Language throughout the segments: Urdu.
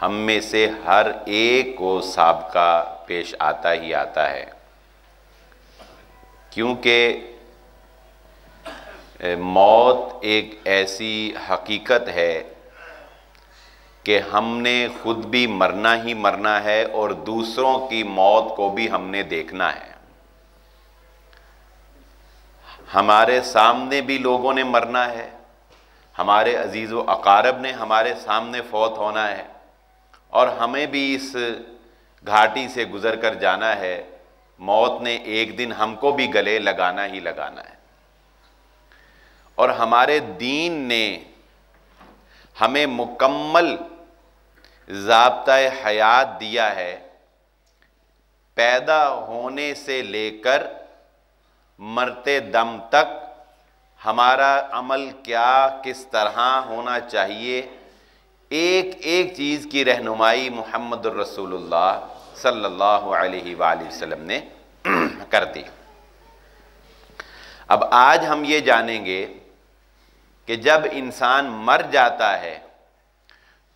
ہم میں سے ہر ایک کو سابقہ پیش آتا ہی آتا ہے، کیونکہ موت ایک ایسی حقیقت ہے کہ ہم نے خود بھی مرنا ہی مرنا ہے اور دوسروں کی موت کو بھی ہم نے دیکھنا ہے۔ ہمارے سامنے بھی لوگوں نے مرنا ہے، ہمارے عزیز و اقارب نے ہمارے سامنے فوت ہونا ہے، اور ہمیں بھی اس گھاٹی سے گزر کر جانا ہے۔ موت نے ایک دن ہم کو بھی گلے لگانا ہی لگانا ہے، اور ہمارے دین نے ہمیں مکمل ضابطۂ حیات دیا ہے، پیدا ہونے سے لے کر مرتے دم تک ہمارا عمل کیا کس طرح ہونا چاہیے، ایک ایک چیز کی رہنمائی محمد الرسول اللہ صلی اللہ علیہ وآلہ وسلم نے کر دی۔ اب آج ہم یہ جانیں گے کہ جب انسان مر جاتا ہے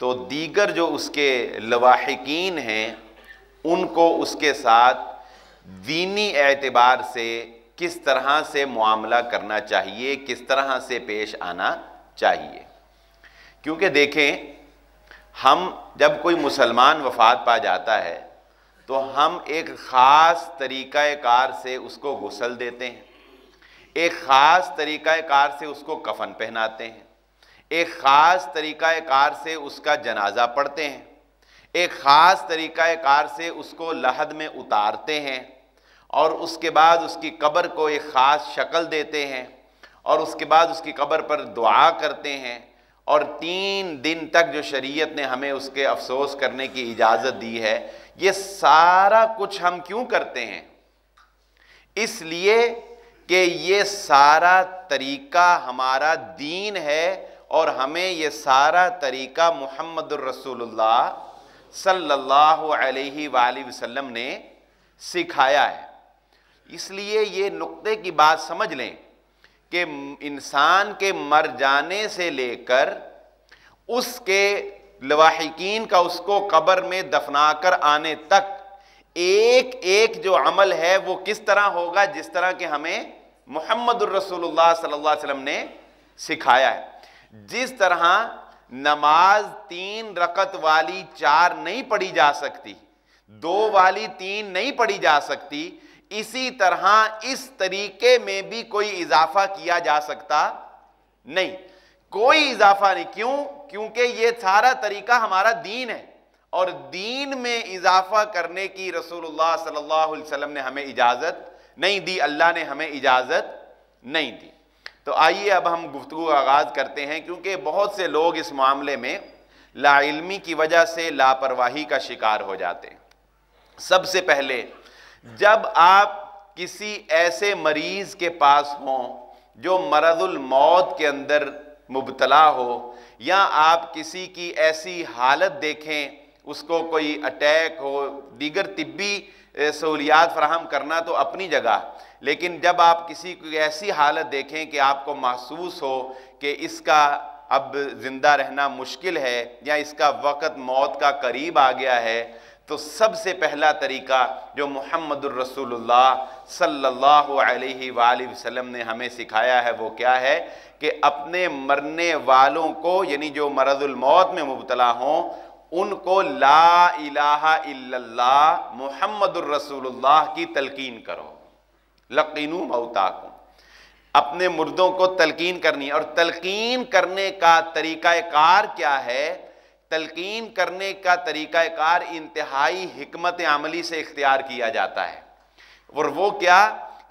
تو دیگر جو اس کے لواحقین ہیں ان کو اس کے ساتھ دینی اعتبار سے کس طرح سے معاملہ کرنا چاہیے، کس طرح سے پیش آنا چاہیے۔ کیونکہ دیکھیں، ہم جب کوئی مسلمان وفات پا جاتا ہے تو ہم ایک خاص طریقہ کار سے اس کو غسل دیتے ہیں، ایک خاص طریقہ کار سے اس کو کفن پہناتے ہیں، ایک خاص طریقہ کار سے اس کا جنازہ پڑھتے ہیں، ایک خاص طریقہ کار سے اس کو لحد میں اتارتے ہیں، اور اس کے بعد اس کی قبر کو ایک خاص شکل دیتے ہیں، اور اس کے بعد اس کی قبر پر دعا کرتے ہیں، اور 3 دن تک جو شریعت نے ہمیں اس کے افسوس کرنے کی اجازت دی ہے۔ یہ سارا کچھ ہم کیوں کرتے ہیں؟ اس لیے کہ یہ سارا طریقہ ہمارا دین ہے، اور ہمیں یہ سارا طریقہ محمد الرسول اللہ صلی اللہ علیہ وآلہ وسلم نے سکھایا ہے۔ اس لیے یہ نقطے کی بات سمجھ لیں کہ انسان کے مر جانے سے لے کر اس کے لواحقین کا اس کو قبر میں دفنا کر آنے تک ایک ایک جو عمل ہے وہ کس طرح ہوگا، جس طرح کہ ہمیں محمد الرسول اللہ صلی اللہ علیہ وسلم نے سکھایا ہے۔ جس طرح نماز 3 رکعت والی 4 نہیں پڑھی جا سکتی، 2 والی 3 نہیں پڑھی جا سکتی، اسی طرح اس طریقے میں بھی کوئی اضافہ کیا جا سکتا نہیں، کوئی اضافہ نہیں۔ کیوں؟ کیونکہ یہ سارا طریقہ ہمارا دین ہے، اور دین میں اضافہ کرنے کی رسول اللہ صلی اللہ علیہ وسلم نے ہمیں اجازت نہیں دی، اللہ نے ہمیں اجازت نہیں دی۔ تو آئیے اب ہم گفتگو آغاز کرتے ہیں، کیونکہ بہت سے لوگ اس معاملے میں لا علمی کی وجہ سے لاپرواہی کا شکار ہو جاتے ہیں۔ سب سے پہلے جب آپ کسی ایسے مریض کے پاس ہوں جو مرض الموت کے اندر مبتلا ہو، یا آپ کسی کی ایسی حالت دیکھیں، اس کو کوئی اٹیک ہو، دیگر طبی سہولیات فراہم کرنا تو اپنی جگہ، لیکن جب آپ کسی کو ایسی حالت دیکھیں کہ آپ کو محسوس ہو کہ اس کا اب زندہ رہنا مشکل ہے، یا اس کا وقت موت کا قریب آ گیا ہے، تو سب سے پہلا طریقہ جو محمد الرسول اللہ صلی اللہ علیہ وآلہ وسلم نے ہمیں سکھایا ہے وہ کیا ہے کہ اپنے مرنے والوں کو، یعنی جو مرض الموت میں مبتلا ہوں، ان کو لا الہ الا اللہ محمد الرسول اللہ کی تلقین کرو۔ لقینوا موتاکم، اپنے مردوں کو تلقین کرنی ہے۔ اور تلقین کرنے کا طریقہ کار کیا ہے؟ تلقین کرنے کا طریقہ کار انتہائی حکمت عملی سے اختیار کیا جاتا ہے، اور وہ کیا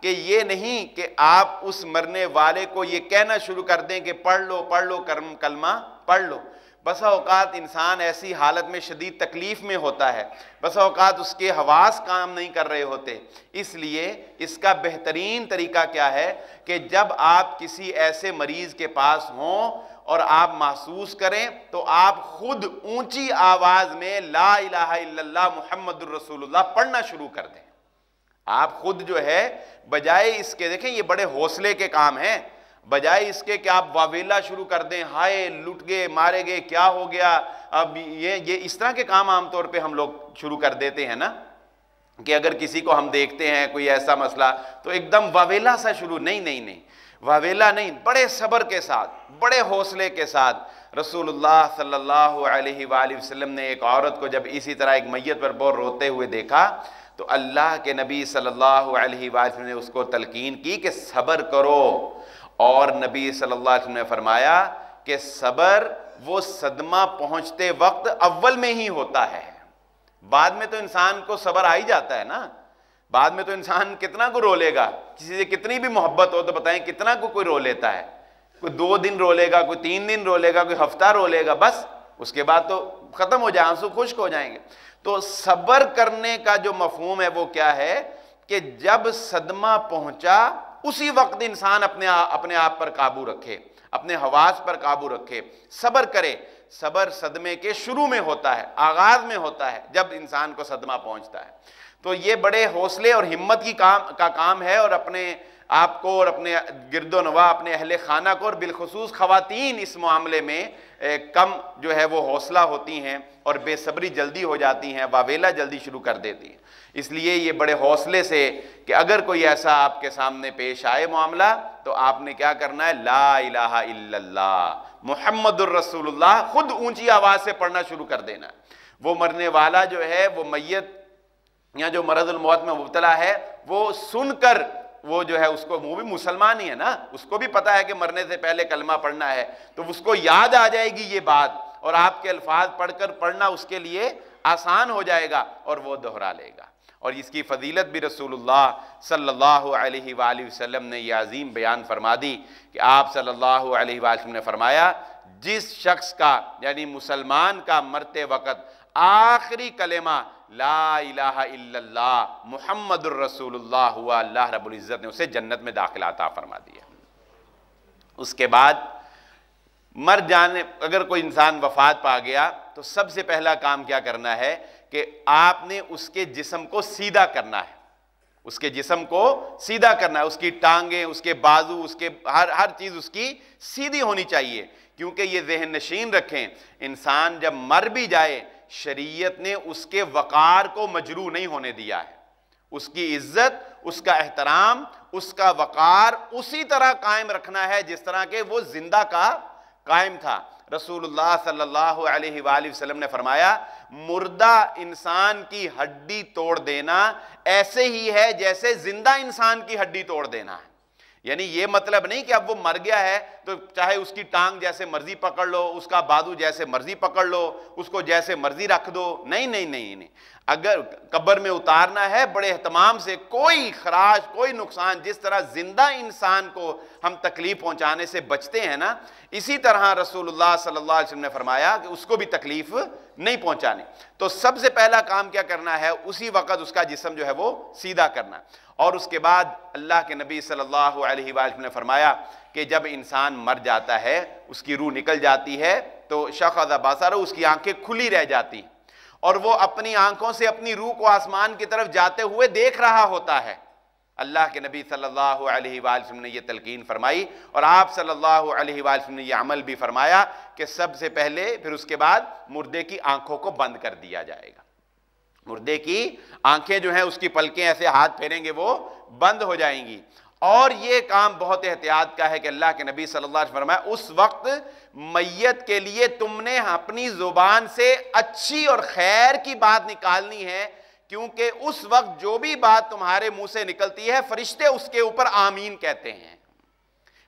کہ یہ نہیں کہ آپ اس مرنے والے کو یہ کہنا شروع کر دیں کہ پڑھ لو کلمہ پڑھ لو۔ بسا اوقات انسان ایسی حالت میں شدید تکلیف میں ہوتا ہے، بسا اوقات اس کے حواس کام نہیں کر رہے ہوتے، اس لیے اس کا بہترین طریقہ کیا ہے کہ جب آپ کسی ایسے مریض کے پاس ہوں اور آپ محسوس کریں تو آپ خود اونچی آواز میں لا الہ الا اللہ محمد الرسول اللہ پڑھنا شروع کر دیں۔ آپ خود جو ہے بجائے اس کے، دیکھیں یہ بڑے حوصلے کے کام ہیں، بجائے اس کے کہ آپ واویلا شروع کر دیں، ہائے لٹ گئے، مارے گئے، کیا ہو گیا، اب یہ اس طرح کے کام عام طور پہ ہم لوگ شروع کر دیتے ہیں نا، کہ اگر کسی کو ہم دیکھتے ہیں کوئی ایسا مسئلہ تو ایک دم واویلا سا شروع، نہیں، واویلا نہیں، بڑے صبر کے ساتھ، بڑے حوصلے کے ساتھ۔ رسول اللہ صلی اللہ علیہ وآلہ وسلم نے ایک عورت کو جب اسی طرح ایک میت پر بہت روتے ہوئے دیکھا تو اللہ کے نبی صلی اللہ علیہ وآلہ وسلم نے اس کو تلقین کی کہ صبر کرو، اور نبی صلی اللہ علیہ وسلم نے فرمایا کہ صبر وہ صدمہ پہنچتے وقت اول میں ہی ہوتا ہے، بعد میں تو انسان کو صبر آ ہی جاتا ہے نا، بعد میں تو انسان کتنا کو رو لے گا، کسی سے کتنی بھی محبت ہو تو بتائیں کتنا کو کوئی رو لیتا ہے، کوئی 2 دن رو لے گا، کوئی 3 دن رو لے گا، کوئی ہفتہ رو لے گا، بس اس کے بعد تو ختم ہو جائے، آنسو خشک ہو جائیں گے۔ تو صبر کرنے کا جو مفہوم ہے وہ کیا ہے کہ جب صدمہ پہنچا اسی وقت انسان اپنے آپ پر قابو رکھے، اپنے حواس پر قابو رکھے، صبر کرے۔ صبر صدمے کے شروع میں ہوتا ہے، آغاز میں ہوتا ہے، جب انسان کو صدمہ پہنچتا ہے۔ تو یہ بڑے حوصلے اور ہمت کا کام ہے، اور اپنے آپ کو اور اپنے گرد و نواح، اپنے اہل خانہ کو، اور بالخصوص خواتین اس معاملے میں کم جو ہے وہ حوصلہ ہوتی ہیں اور بے صبری جلدی ہو جاتی ہیں، واویلا جلدی شروع کر دیتی ہیں۔ اس لیے یہ بڑے حوصلے سے کہ اگر کوئی ایسا آپ کے سامنے پیش آئے معاملہ تو آپ نے کیا کرنا ہے، لا الہ الا اللہ محمد الرسول اللہ، خود اونچی آواز سے پڑھنا شروع کر دینا ہے۔ وہ مرنے والا جو ہے، وہ میت یا جو مرض الموت میں مبتلا ہے، وہ سن کر وہ جو ہے اس کو، وہ بھی مسلمان ہی ہے نا، اس کو بھی پتا ہے کہ مرنے سے پہلے کلمہ پڑھنا ہے، تو اس کو یاد آ جائے گی یہ بات، اور آپ کے الفاظ پڑھ کر پڑھنا اس کے لیے آسان ہو جائے گا اور وہ دہرا لے گا۔ اور اس کی فضیلت بھی رسول اللہ صلی اللہ علیہ وآلہ وسلم نے یہ عظیم بیان فرما دی کہ آپ صلی اللہ علیہ وآلہ وسلم نے فرمایا، جس شخص کا یعنی مسلمان کا مرتے وقت آخری کلمہ لا الہ الا اللہ محمد الرسول اللہ ہوا، اللہ رب العزت نے اسے جنت میں داخلہ عطا فرما دیا۔ اس کے بعد مر جانے، اگر کوئی انسان وفات پا گیا تو سب سے پہلا کام کیا کرنا ہے کہ آپ نے اس کے جسم کو سیدھا کرنا ہے، اس کے جسم کو سیدھا کرنا ہے، اس کی ٹانگیں، اس کے بازو، اس کے ہر چیز اس کی سیدھی ہونی چاہیے، کیونکہ یہ ذہن نشین رکھیں، انسان جب مر بھی جائے شریعت نے اس کے وقار کو مجروح نہیں ہونے دیا ہے، اس کی عزت، اس کا احترام، اس کا وقار اسی طرح قائم رکھنا ہے جس طرح کہ وہ زندہ کا قائم تھا۔ رسول اللہ صلی اللہ علیہ وآلہ وسلم نے فرمایا، مردہ انسان کی ہڈی توڑ دینا ایسے ہی ہے جیسے زندہ انسان کی ہڈی توڑ دینا ہے۔ یعنی یہ مطلب نہیں کہ اب وہ مر گیا ہے تو چاہے اس کی ٹانگ جیسے مرضی پکڑ لو، اس کا بازو جیسے مرضی پکڑ لو، اس کو جیسے مرضی رکھ دو، نہیں۔ اگر قبر میں اتارنا ہے بڑے اہتمام سے، کوئی خراش، کوئی نقصان، جس طرح زندہ انسان کو ہم تکلیف پہنچانے سے بچتے ہیں نا، اسی طرح رسول اللہ صلی اللہ علیہ وسلم نے فرمایا کہ اس کو بھی تکلیف نہیں پہنچانی۔ تو سب سے پہلا کام کیا کرنا ہے، اسی وقت اس کا جسم جو ہے وہ سیدھا کرنا، اور اس کے بعد اللہ کے نبی صلی اللہ علیہ وآلہ نے فرمایا کہ جب انسان مر جاتا ہے، اس کی روح نکل جاتی ہے تو شخص بصرہ، اس کی آنکھیں کھلی رہ جاتی اور وہ اپنی آنکھوں سے اپنی روح کو آسمان کی طرف جاتے ہوئے دیکھ رہا ہوتا ہے۔ اللہ کے نبی صلی اللہ علیہ وآلہ وسلم نے یہ تلقین فرمائی، اور آپ صلی اللہ علیہ وآلہ وسلم نے یہ عمل بھی فرمایا کہ سب سے پہلے پھر اس کے بعد مردے کی آنکھوں کو بند کر دیا جائے گا۔ مردے کی آنکھیں جو ہیں، اس کی پلکیں ایسے ہاتھ پھیریں گے وہ بند ہو جائیں گی، اور یہ کام بہت احتیاط کا ہے کہ اللہ کے نبی صلی اللہ علیہ وسلم نے فرمایا اس وقت میت کے لیے تم نے اپنی زبان سے اچھی اور خیر کی بات نکالنی ہے، کیونکہ اس وقت جو بھی بات تمہارے منہ سے نکلتی ہے فرشتے اس کے اوپر آمین کہتے ہیں۔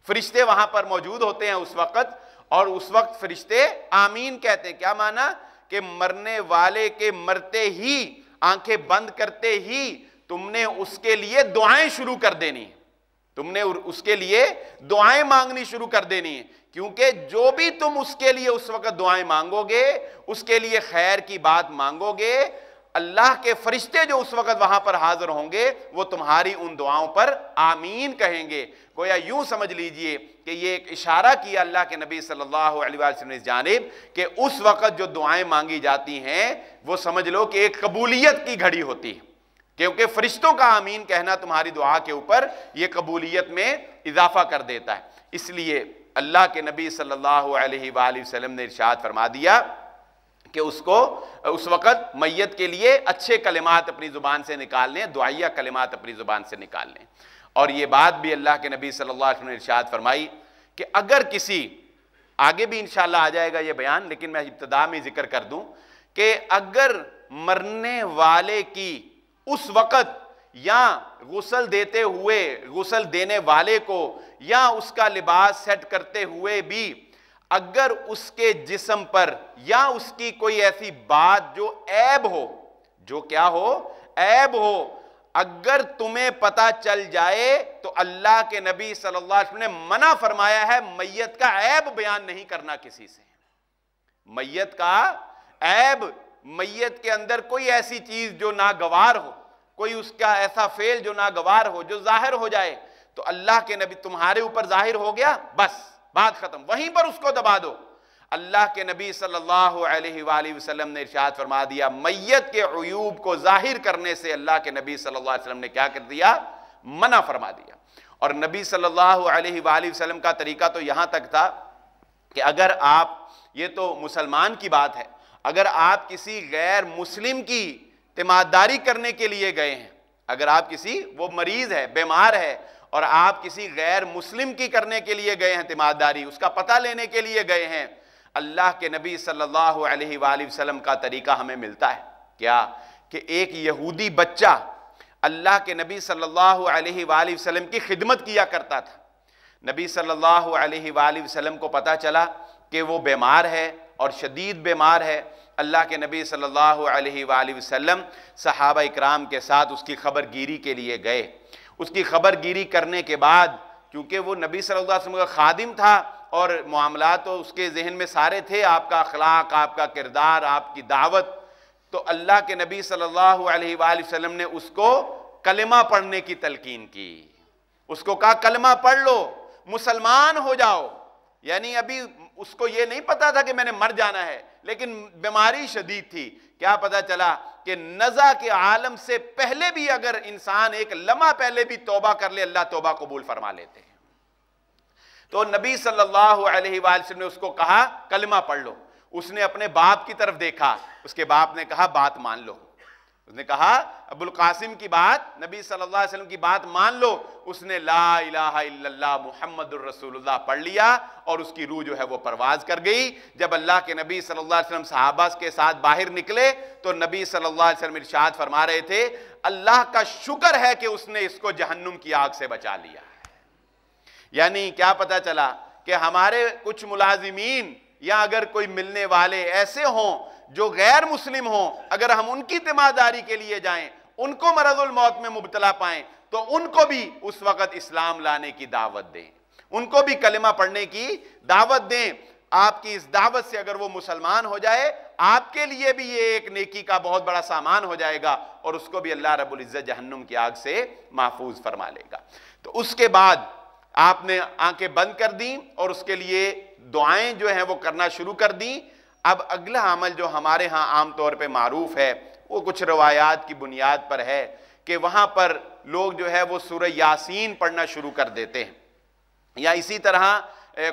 فرشتے وہاں پر موجود ہوتے ہیں اس وقت، اور اس وقت فرشتے آمین کہتے ہیں۔ کیا معنی؟ کہ مرنے والے کے مرتے ہی، آنکھیں بند کرتے ہی تم نے اس کے لیے دعائیں شروع کر دینی ہیں، تم نے اس کے لیے دعائیں مانگنی شروع کر دینی ہے، کیونکہ جو بھی تم اس کے لیے اس وقت دعائیں مانگو گے، اس کے لیے خیر کی بات مانگو گے، اللہ کے فرشتے جو اس وقت وہاں پر حاضر ہوں گے وہ تمہاری ان دعاؤں پر آمین کہیں گے۔ گویا یوں سمجھ لیجئے کہ یہ ایک اشارہ کیا اللہ کے نبی صلی اللہ علیہ وسلم نے اس جانب کہ اس وقت جو دعائیں مانگی جاتی ہیں وہ سمجھ لو کہ ایک قبولیت کی گھڑی ہوتی ہے، کیونکہ فرشتوں کا آمین کہنا تمہاری دعا کے اوپر یہ قبولیت میں اضافہ کر دیتا ہے۔ اس لیے اللہ کے نبی صلی اللہ علیہ وآلہ وسلم نے ارشاد فرما دیا کہ اس کو اس وقت میت کے لیے اچھے کلمات اپنی زبان سے نکال لیں، دعائیہ کلمات اپنی زبان سے نکال لیں۔ اور یہ بات بھی اللہ کے نبی صلی اللہ علیہ وسلم نے ارشاد فرمائی کہ اگر کسی، آگے بھی انشاءاللہ آ جائے گا یہ بیان، لیکن میں ابتدا میں ذکر کر دوں کہ اگر مرنے والے کی اس وقت یا غسل دیتے ہوئے، غسل دینے والے کو یا اس کا لباس سیٹ کرتے ہوئے بھی اگر اس کے جسم پر یا اس کی کوئی ایسی بات جو عیب ہو، جو کیا ہو، عیب ہو، اگر تمہیں پتہ چل جائے تو اللہ کے نبی صلی اللہ علیہ وسلم نے منع فرمایا ہے میت کا عیب بیان نہیں کرنا کسی سے۔ میت کا عیب، میت کے اندر کوئی ایسی چیز جو ناگوار ہو، کوئی اس کا ایسا فعل جو ناگوار ہو، جو ظاہر ہو جائے، تو اللہ کے نبی تمہارے اوپر ظاہر ہو گیا، بس بات ختم، وہیں پر اس کو دبا دو۔ اللہ کے نبی صلی اللہ علیہ وآلہ وسلم نے ارشاد فرما دیا میت کے عیوب کو ظاہر کرنے سے اللہ کے نبی صلی اللہ علیہ وسلم نے کیا کر دیا؟ منع فرما دیا۔ اور نبی صلی اللہ علیہ وآلہ وسلم کا طریقہ تو یہاں تک تھا کہ اگر آپ، یہ تو مسلمان کی بات ہے، اگر آپ کسی غیر مسلم کی تیمارداری کرنے کے لیے گئے ہیں، اگر آپ کسی، وہ مریض ہے، بیمار ہے، اور آپ کسی غیر مسلم کی کرنے کے لیے گئے ہیں تیمارداری، اس کا پتہ لینے کے لیے گئے ہیں، اللہ کے نبی صلی اللہ علیہ وآلہ وسلم کا طریقہ ہمیں ملتا ہے کیا؟ کہ ایک یہودی بچہ اللہ کے نبی صلی اللہ علیہ وآلہ وسلم کی خدمت کیا کرتا تھا۔ نبی صلی اللہ علیہ وآلہ وسلم کو پتہ چلا کہ وہ بیمار ہے اور شدید بیمار ہے۔ اللہ کے نبی صلی اللہ علیہ وآلہ وسلم صحابہ اکرام کے ساتھ اس کی خبر گیری کے لیے گئے۔ اس کی خبر گیری کرنے کے بعد، کیونکہ وہ نبی صلی اللہ علیہ وسلم کا خادم تھا اور معاملات تو اس کے ذہن میں سارے تھے، آپ کا اخلاق، آپ کا کردار، آپ کی دعوت، تو اللہ کے نبی صلی اللہ علیہ وآلہ وسلم نے اس کو کلمہ پڑھنے کی تلقین کی۔ اس کو کہا کلمہ پڑھ لو، مسلمان ہو جاؤ۔ یعنی ابھی اس کو یہ نہیں پتا تھا کہ میں نے مر جانا ہے، لیکن بیماری شدید تھی۔ کیا پتا چلا کہ نزع کے عالم سے پہلے بھی اگر انسان ایک لمحہ پہلے بھی توبہ کر لے، اللہ توبہ قبول فرما لیتے ہیں۔ تو نبی صلی اللہ علیہ وآلہ وسلم نے اس کو کہا کلمہ پڑھ لو۔ اس نے اپنے باپ کی طرف دیکھا، اس کے باپ نے کہا بات مان لو۔ اس نے کہا ابو القاسم کی بات، نبی صلی اللہ علیہ وسلم کی بات مان لو۔ اس نے لا الہ الا اللہ محمد الرسول اللہ پڑھ لیا اور اس کی روح جو ہے وہ پرواز کر گئی۔ جب اللہ کے نبی صلی اللہ علیہ وسلم صحابہ کے ساتھ باہر نکلے تو نبی صلی اللہ علیہ وسلم ارشاد فرما رہے تھے اللہ کا شکر ہے کہ اس نے اس کو جہنم کی آگ سے بچا لیا ہے۔ یعنی کیا پتا چلا کہ ہمارے کچھ ملازمین یا اگر کوئی ملنے والے ایسے ہوں جو غیر مسلم ہوں، اگر ہم ان کی تیمارداری کے لیے جائیں، ان کو مرض الموت میں مبتلا پائیں، تو ان کو بھی اس وقت اسلام لانے کی دعوت دیں، ان کو بھی کلمہ پڑھنے کی دعوت دیں۔ آپ کی اس دعوت سے اگر وہ مسلمان ہو جائے، آپ کے لیے بھی یہ ایک نیکی کا بہت بڑا سامان ہو جائے گا اور اس کو بھی اللہ رب العزت جہنم کی آگ سے محفوظ فرما لے گا۔ تو اس کے بعد آپ نے آنکھیں بند کر دیں اور اس کے لیے دعائیں جو ہیں وہ کرنا شروع کر دیں۔ اب اگلا عمل جو ہمارے ہاں عام طور پہ معروف ہے، وہ کچھ روایات کی بنیاد پر ہے کہ وہاں پر لوگ جو ہے وہ سورہ یاسین پڑھنا شروع کر دیتے ہیں، یا اسی طرح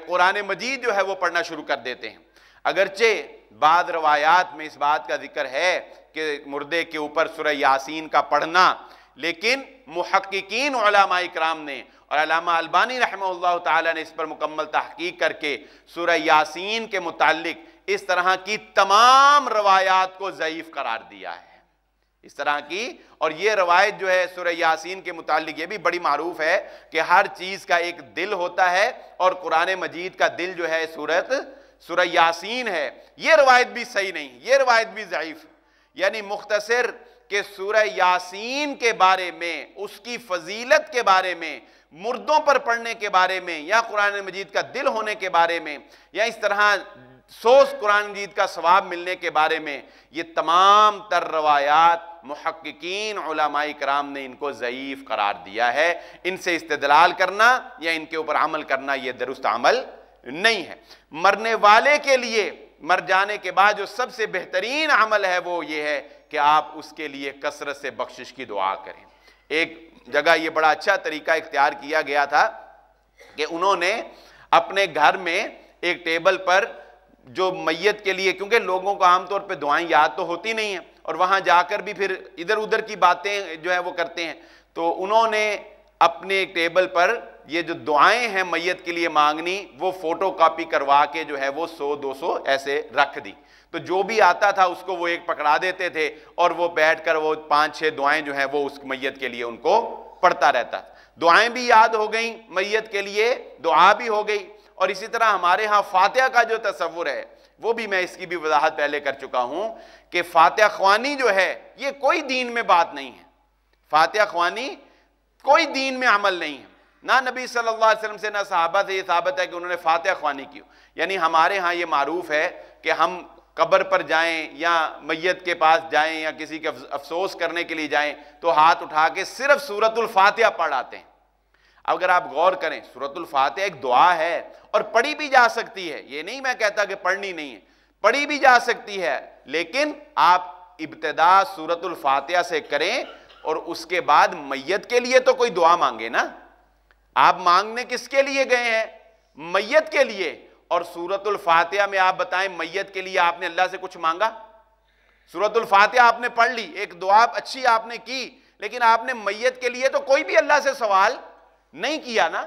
قرآن مجید جو ہے وہ پڑھنا شروع کر دیتے ہیں۔ اگرچہ بعض روایات میں اس بات کا ذکر ہے کہ مردے کے اوپر سورہ یاسین کا پڑھنا، لیکن محققین علماء اکرام نے اور علامہ البانی رحمہ اللہ تعالیٰ نے اس پر مکمل تحقیق کر کے سورہ یاسین کے متعلق اس طرح کی تمام روایات کو ضعیف قرار دیا ہے۔ اس طرح کی، اور یہ روایت جو ہے سورہ یاسین کے متعلق یہ بھی بڑی معروف ہے کہ ہر چیز کا ایک دل ہوتا ہے اور قرآن مجید کا دل جو ہے سورہ یاسین ہے۔ یہ روایت بھی صحیح نہیں، یہ روایت بھی ضعیف، یعنی مختصر کہ سورہ یاسین کے بارے میں، اس کی فضیلت کے بارے میں، مردوں پر پڑھنے کے بارے میں، یا قرآن مجید کا دل ہونے کے بارے میں، یا اس طرح سوز قرآن مجید کا ثواب ملنے کے بارے میں، یہ تمام تر روایات محققین علماء کرام نے ان کو ضعیف قرار دیا ہے۔ ان سے استدلال کرنا یا ان کے اوپر عمل کرنا یہ درست عمل نہیں ہے۔ مرنے والے کے لیے مر جانے کے بعد جو سب سے بہترین عمل ہے وہ یہ ہے کہ آپ اس کے لیے کثرت سے بخشش کی دعا کریں۔ ایک جگہ یہ بڑا اچھا طریقہ اختیار کیا گیا تھا کہ انہوں نے اپنے گھر میں ایک ٹیبل پر جو میت کے لیے، کیونکہ لوگوں کو عام طور پہ دعائیں یاد تو ہوتی نہیں ہیں اور وہاں جا کر بھی پھر ادھر ادھر کی باتیں جو ہے وہ کرتے ہیں، تو انہوں نے اپنے ایک ٹیبل پر یہ جو دعائیں ہیں میت کے لیے مانگنی وہ فوٹو کاپی کروا کے جو ہے وہ 100-200 ایسے رکھ دی. تو جو بھی آتا تھا اس کو وہ ایک پکڑا دیتے تھے اور وہ بیٹھ کر وہ 5-6 دعائیں جو ہیں وہ اس میت کے لیے ان کو پڑھتا رہتا. دعائیں بھی یاد ہو گئیں، میت کے لیے دعا بھی ہو گئی. اور اسی طرح ہمارے ہاں فاتحہ کا جو تصور ہے وہ بھی میں اس کی بھی وضاحت پہلے کر چکا ہوں کہ فاتحہ خوانی جو ہے یہ کوئی دین میں بات نہیں ہے. فاتحہ خوانی کوئی دین میں عمل نہیں ہے، نہ نبی صلی اللہ علیہ وسلم سے نہ صحابہ سے یہ ثابت ہے کہ انہوں نے فاتحہ خوانی کی. یعنی ہمارے ہاں یہ معروف ہے کہ ہم قبر پر جائیں یا میت کے پاس جائیں یا کسی کے افسوس کرنے کے لیے جائیں تو ہاتھ اٹھا کے صرف سورۃ الفاتحہ پڑھ آتے ہیں. اگر آپ غور کریں سورۃ الفاتحہ ایک دعا ہے اور پڑھی بھی جا سکتی ہے، یہ نہیں میں کہتا کہ پڑھنی نہیں ہے، پڑھی بھی جا سکتی ہے، لیکن آپ ابتدا سورۃ الفاتحہ سے کریں اور اس کے بعد میت کے لیے تو کوئی دعا مانگے نا. آپ مانگنے کس کے لیے گئے ہیں؟ میت کے لیے. اور سورۃ الفاتحہ میں آپ بتائیں میت کے لیے آپ نے اللہ سے کچھ مانگا؟ سورۃ الفاتحہ آپ نے پڑھ لی، ایک دعا اچھی آپ نے کی، لیکن آپ نے میت کے لیے تو کوئی بھی اللہ سے سوال نہیں کیا نا.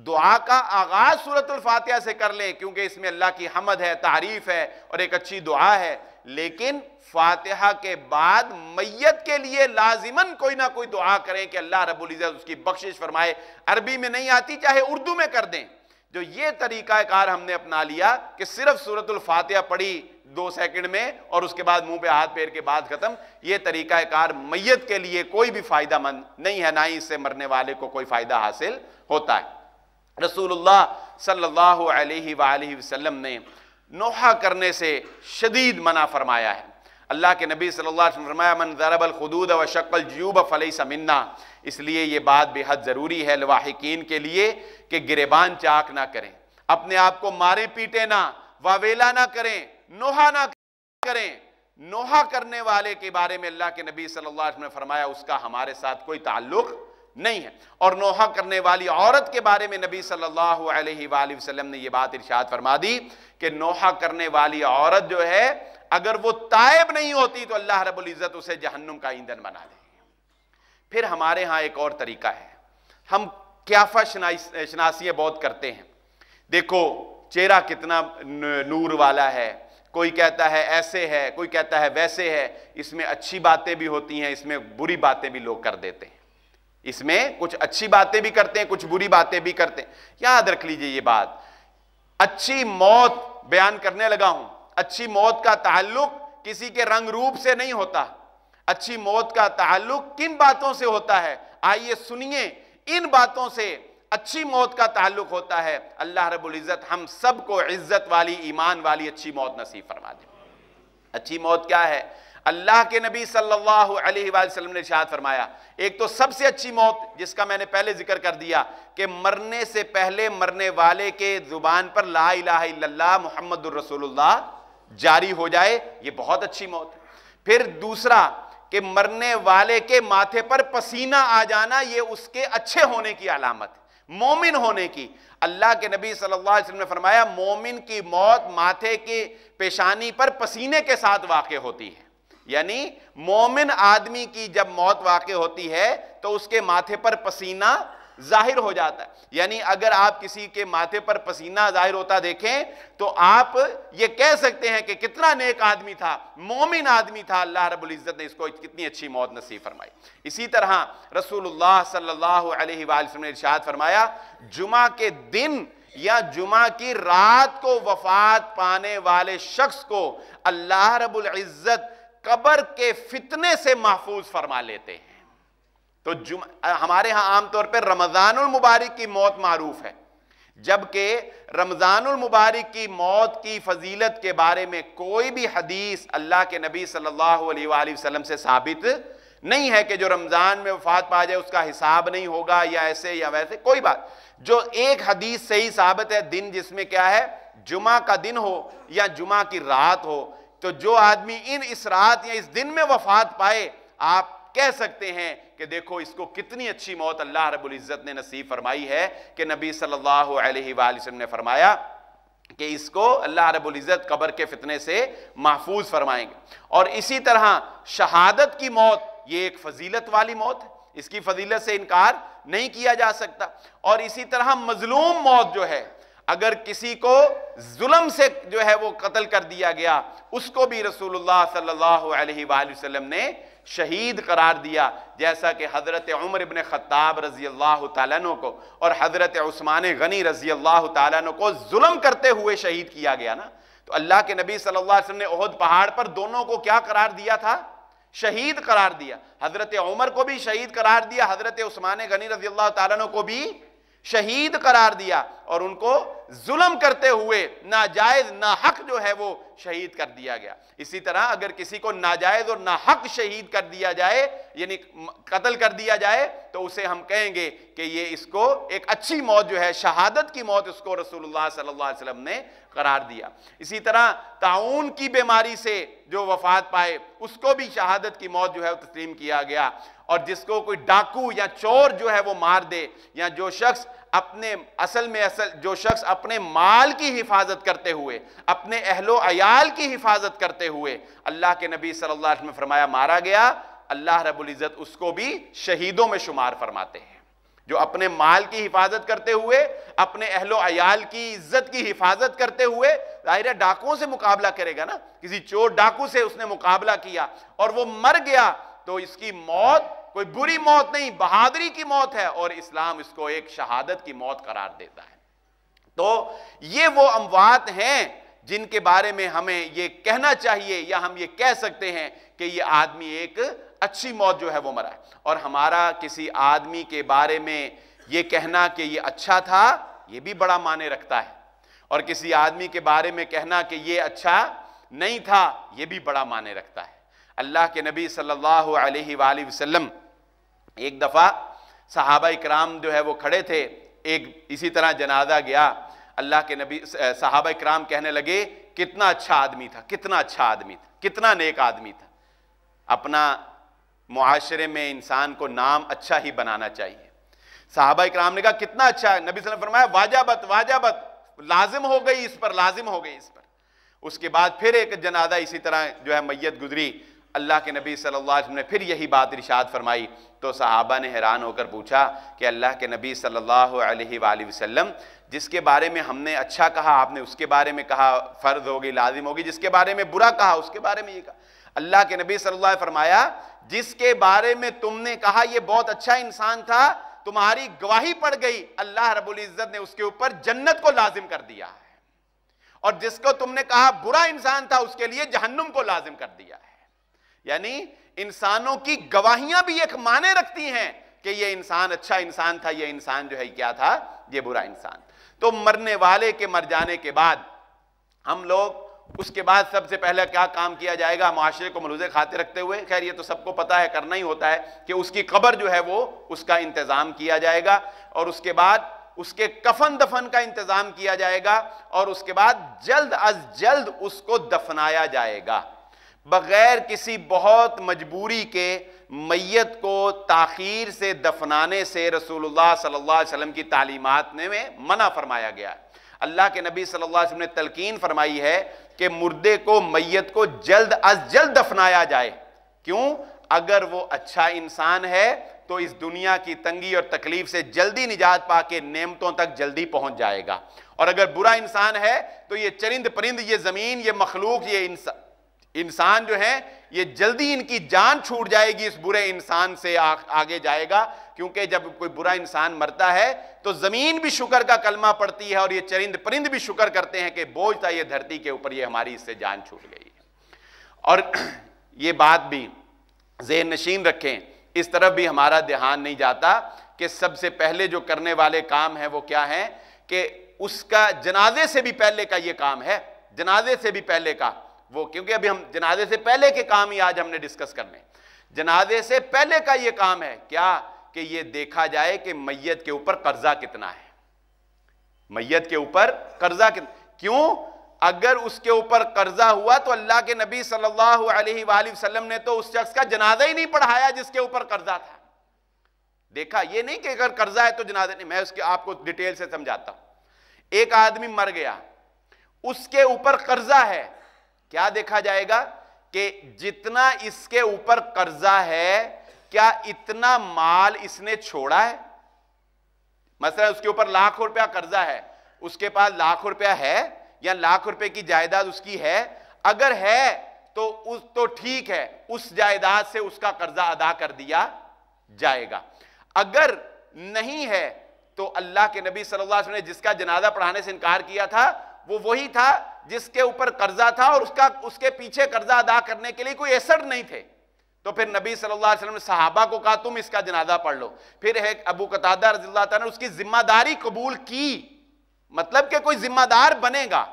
دعا کا آغاز سورۃ الفاتحہ سے کر لیں کیونکہ اس میں اللہ کی حمد ہے، تعریف ہے اور ایک اچھی دعا ہے، لیکن فاتحہ کے بعد میت کے لیے لازماً کوئی نہ کوئی دعا کریں کہ اللہ رب العزت اس کی بخشش فرمائے. عربی میں نہیں آتی چاہے اردو میں کر دیں. جو یہ طریقہ کار ہم نے اپنا لیا کہ صرف سورۃ الفاتحہ پڑھی 2 سیکنڈ میں اور اس کے بعد منہ پہ ہاتھ پھیر کے بعد ختم، یہ طریقہ کار میت کے لیے کوئی بھی فائدہ مند نہیں ہے، نہ ہی اس سے مرنے والے کو کوئی فائدہ حاصل ہوتا ہے. رسول اللہ صلی اللہ علیہ وآلہ وسلم نے نوحہ کرنے سے شدید منع فرمایا ہے. اللہ کے نبی صلی اللہ علیہ وسلم نے فرمایا من ضرب الخدود وشق الجیوب فلیس منا. اس لیے یہ بات بے حد ضروری ہے لواحقین کے لیے کہ گریبان چاک نہ کریں، اپنے آپ کو مارے پیٹے نہ، واویلا نہ کریں، نوحہ نہ کریں. نوحہ کرنے والے کے بارے میں اللہ کے نبی صلی اللہ علیہ وسلم نے فرمایا اس کا ہمارے ساتھ کوئی تعلق نہیں ہے. اور نوحہ کرنے والی عورت کے بارے میں نبی صلی اللہ علیہ وآلہ وسلم نے یہ بات ارشاد فرما دی کہ نوحہ کرنے والی عورت جو ہے اگر وہ تائب نہیں ہوتی تو اللہ رب العزت اسے جہنم کا ایندھن بنا دے. پھر ہمارے ہاں ایک اور طریقہ ہے، ہم قیافہ شناسیاں بہت کرتے ہیں. دیکھو چہرہ کتنا نور والا ہے، کوئی کہتا ہے ایسے ہے، کوئی کہتا ہے ویسے ہے. اس میں اچھی باتیں بھی ہوتی ہیں، اس میں بری باتیں بھی لوگ کر دیتے ہیں. اس میں کچھ اچھی باتیں بھی کرتے ہیں، کچھ بری باتیں بھی کرتے ہیں. یاد رکھ لیجئے یہ بات. اچھی موت بیان کرنے لگا ہوں. اچھی موت کا تعلق کسی کے رنگ روپ سے نہیں ہوتا. اچھی موت کا تعلق کن باتوں سے ہوتا ہے؟ آئیے سنیے. ان باتوں سے اچھی موت کا تعلق ہوتا ہے. اللہ رب العزت ہم سب کو عزت والی، ایمان والی اچھی موت نصیب فرما دے. اچھی موت کیا ہے؟ اللہ کے نبی صلی اللہ علیہ وآلہ وسلم نے ارشاد فرمایا ایک تو سب سے اچھی موت جس کا میں نے پہلے ذکر کر دیا کہ مرنے سے پہلے مرنے والے کے زبان پر لا الہ الا اللہ محمد الرسول اللہ جاری ہو جائے، یہ بہت اچھی موت ہے. پھر دوسرا کہ مرنے والے کے ماتھے پر پسینہ آ جانا، یہ اس کے اچھے ہونے کی علامت ہے، مومن ہونے کی. اللہ کے نبی صلی اللہ علیہ وسلم نے فرمایا مومن کی موت ماتھے کی پیشانی پر پسینے کے ساتھ واقع ہوتی ہے. یعنی مومن آدمی کی جب موت واقع ہوتی ہے تو اس کے ماتھے پر پسینہ ظاہر ہو جاتا ہے. یعنی اگر آپ کسی کے ماتھے پر پسینہ ظاہر ہوتا دیکھیں تو آپ یہ کہہ سکتے ہیں کہ کتنا نیک آدمی تھا، مومن آدمی تھا، اللہ رب العزت نے اس کو کتنی اچھی موت نصیب فرمائی. اسی طرح رسول اللہ صلی اللہ علیہ وآلہ وسلم نے ارشاد فرمایا جمعہ کے دن یا جمعہ کی رات کو وفات پانے والے شخص کو اللہ رب العزت قبر کے فتنے سے محفوظ فرما لیتے ہیں. تو ہمارے ہاں عام طور پر رمضان المبارک کی موت معروف ہے، جبکہ رمضان المبارک کی موت کی فضیلت کے بارے میں کوئی بھی حدیث اللہ کے نبی صلی اللہ علیہ وآلہ وسلم سے ثابت نہیں ہے کہ جو رمضان میں وفات پا جائے اس کا حساب نہیں ہوگا یا ایسے یا ویسے. کوئی بات جو ایک حدیث صحیح ثابت ہے دن جس میں کیا ہے جمعہ کا دن ہو یا جمعہ کی رات ہو، تو جو آدمی اس رات یا اس دن میں وفات پائے آپ آپ کہہ سکتے ہیں کہ دیکھو اس کو کتنی اچھی موت اللہ رب العزت نے نصیب فرمائی ہے کہ نبی صلی اللہ علیہ وآلہ وسلم نے فرمایا کہ اس کو اللہ رب العزت قبر کے فتنے سے محفوظ فرمائیں گے. اور اسی طرح شہادت کی موت یہ ایک فضیلت والی موت ہے، اس کی فضیلت سے انکار نہیں کیا جا سکتا. اور اسی طرح مظلوم موت جو ہے، اگر کسی کو ظلم سے جو ہے وہ قتل کر دیا گیا، اس کو بھی رسول اللہ صلی اللہ علیہ وآلہ وسلم نے شہید قرار دیا، جیسا کہ حضرت عمر ابن خطاب رضی اللہ تعالیٰ عنہ کو اور حضرت عثمان غنی رضی اللہ تعالیٰ عنہ کو ظلم کرتے ہوئے شہید کیا گیا نا. تو اللہ کے نبی صلی اللہ علیہ وسلم نے احد پہاڑ پر دونوں کو کیا قرار دیا تھا؟ شہید قرار دیا. حضرت عمر کو بھی شہید قرار دیا، حضرت عثمان غنی رضی اللہ تعالیٰ عنہ کو بھی شہید قرار دیا، اور ان کو ظلم کرتے ہوئے ناجائز ناحق جو ہے وہ شہید کر دیا گیا. اسی طرح اگر کسی کو ناجائز اور ناحق شہید کر دیا جائے، یعنی قتل کر دیا جائے، تو اسے ہم کہیں گے کہ یہ اس کو ایک اچھی موت جو ہے، شہادت کی موت، اس کو رسول اللہ صلی اللہ علیہ وسلم نے قرار دیا. اسی طرح طاعون کی بیماری سے جو وفات پائے، اس کو بھی شہادت کی موت جو ہے وہ تسلیم کیا گیا. اور جس کو کوئی ڈاکو یا چور جو ہے وہ مار دے، یا جو شخص جو شخص اپنے مال کی حفاظت کرتے ہوئے، اپنے اہل و عیال کی حفاظت کرتے ہوئے اللہ کے نبی صلی اللہ علیہ وسلم نے فرمایا مارا گیا، اللہ رب العزت اس کو بھی شہیدوں میں شمار فرماتے ہیں. جو اپنے مال کی حفاظت کرتے ہوئے، اپنے اہل و عیال کی عزت کی حفاظت کرتے ہوئے، ظاہر ہے ڈاکوؤں سے مقابلہ کرے گا نا، کسی چور ڈاکو سے اس نے مقابلہ کیا اور وہ مر گیا، تو اس کی موت کوئی بری موت نہیں، بہادری کی موت ہے، اور اسلام اس کو ایک شہادت کی موت قرار دیتا ہے. تو یہ وہ اموات ہیں جن کے بارے میں ہمیں یہ کہنا چاہیے، یا ہم یہ کہہ سکتے ہیں کہ یہ آدمی ایک اچھی موت جو ہے وہ مرا ہے. اور ہمارا کسی آدمی کے بارے میں یہ کہنا کہ یہ اچھا تھا، یہ بھی بڑا معنی رکھتا ہے، اور کسی آدمی کے بارے میں کہنا کہ یہ اچھا نہیں تھا، یہ بھی بڑا معنی رکھتا ہے. اللہ کے نبی صلی اللہ علیہ وآلہ وسلم ایک دفعہ صحابہ اکرام جو ہے وہ کھڑے تھے، ایک اسی طرح جنازہ گیا، اللہ کے نبی صحابہ اکرام کہنے لگے کتنا اچھا آدمی تھا، کتنا اچھا آدمی تھا، کتنا نیک آدمی تھا. اپنا معاشرے میں انسان کو نام اچھا ہی بنانا چاہیے. صحابہ اکرام نے کہا کتنا اچھا ہے، نبی صلی اللہ علیہ وسلم نے فرمایا واجبت لازم ہو گئی اس پر، لازم ہو گئی اس پر. اس کے بعد پھر ایک جنازہ اسی طرح جو ہے میت گزری، اللہ کے نبی صلی اللہ علیہ وسلم نے پھر یہی بات ارشاد فرمائی. تو صحابہ نے حیران ہو کر پوچھا کہ اللہ کے نبی صلی اللہ علیہ وآلہ وسلم جس کے بارے میں ہم نے اچھا کہا آپ نے اس کے بارے میں کہا فرض ہوگی، لازم ہوگی، جس کے بارے میں برا کہا اس کے بارے میں یہ کہا. اللہ کے نبی صلی اللہ علیہ وسلم نے فرمایا جس کے بارے میں تم نے کہا یہ بہت اچھا انسان تھا، تمہاری گواہی پڑ گئی، اللہ رب العزت نے اس کے اوپر جنت کو لازم کر دیا ہے. اور جس کو تم نے کہا برا انسان تھا، اس کے لیے جہنم کو لازم کر دیا ہے. یعنی انسانوں کی گواہیاں بھی ایک معنی رکھتی ہیں کہ یہ انسان اچھا انسان تھا، یہ انسان جو ہے کیا تھا، یہ برا انسان. تو مرنے والے کے مر جانے کے بعد ہم لوگ اس کے بعد سب سے پہلے کیا کام کیا جائے گا معاشرے کو ملحوظ خاطر رکھتے ہوئے؟ خیر یہ تو سب کو پتہ ہے، کرنا ہی ہوتا ہے کہ اس کی قبر جو ہے وہ اس کا انتظام کیا جائے گا، اور اس کے بعد اس کے کفن دفن کا انتظام کیا جائے گا، اور اس کے بعد جلد از جلد اس کو دفنایا جائے گا. بغیر کسی بہت مجبوری کے میت کو تاخیر سے دفنانے سے رسول اللہ صلی اللہ علیہ وسلم کی تعلیمات میں منع فرمایا گیا ہے. اللہ کے نبی صلی اللہ علیہ وسلم نے تلقین فرمائی ہے کہ مردے کو، میت کو جلد از جلد دفنایا جائے. کیوں؟ اگر وہ اچھا انسان ہے تو اس دنیا کی تنگی اور تکلیف سے جلدی نجات پا کے نعمتوں تک جلدی پہنچ جائے گا، اور اگر برا انسان ہے تو یہ چرند پرند، یہ زمین، یہ مخلوق، یہ انسان جو ہے یہ جلدی ان کی جان چھوٹ جائے گی، اس برے انسان سے آگے جائے گا. کیونکہ جب کوئی برا انسان مرتا ہے تو زمین بھی شکر کا کلمہ پڑتی ہے، اور یہ چرند پرند بھی شکر کرتے ہیں کہ بوجھ تھا یہ دھرتی کے اوپر، یہ ہماری اس سے جان چھوٹ گئی ہے. اور یہ بات بھی ذہن نشین رکھیں، اس طرف بھی ہمارا دھیان نہیں جاتا کہ سب سے پہلے جو کرنے والے کام ہیں وہ کیا ہیں، کہ اس کا جنازے سے بھی پہلے کا یہ کام ہے، جنازے سے بھی پہلے کا وہ، کیونکہ ابھی ہم جنازے سے پہلے کے کام ہی آج ہم نے ڈسکس کرنے. جنازے سے پہلے کا یہ کام ہے کیا، کہ یہ دیکھا جائے کہ میت کے اوپر قرضہ کتنا ہے، میت کے اوپر قرضہ کیوں؟ اگر اس کے اوپر قرضہ ہوا تو اللہ کے نبی صلی اللہ علیہ وآلہ وسلم نے تو اس شخص کا جنازہ ہی نہیں پڑھایا جس کے اوپر قرضہ تھا. دیکھا، یہ نہیں کہ اگر قرضہ ہے تو جنازہ نہیں. میں اس کے آپ کو ڈیٹیل سے سمجھاتا ہوں. ایک آدمی مر گیا، اس کے اوپر قرضہ ہے، کیا دیکھا جائے گا کہ جتنا اس کے اوپر قرضہ ہے کیا اتنا مال اس نے چھوڑا ہے؟ مثلا اس کے اوپر ₹1,00,000 قرضہ ہے، اس کے پاس ₹1,00,000 ہے یا ₹1,00,000 کی جائیداد اس کی ہے. اگر ہے تو ٹھیک ہے، اس جائیداد سے اس کا قرضہ ادا کر دیا جائے گا. اگر نہیں ہے تو اللہ کے نبی صلی اللہ علیہ وسلم نے جس کا جنازہ پڑھانے سے انکار کیا تھا وہ وہی تھا جس کے اوپر قرضہ تھا اور اس کے پیچھے قرضہ ادا کرنے کے لیے کوئی ایسر نہیں تھے. تو پھر نبی صلی اللہ علیہ وسلم نے صحابہ کو کہا تم اس کا جنازہ پڑھ لو. پھر ایک ابو قتادہ رضی اللہ تعالیٰ نے اس کی ذمہ داری قبول کی، مطلب کہ کوئی ذمہ دار بنے گا،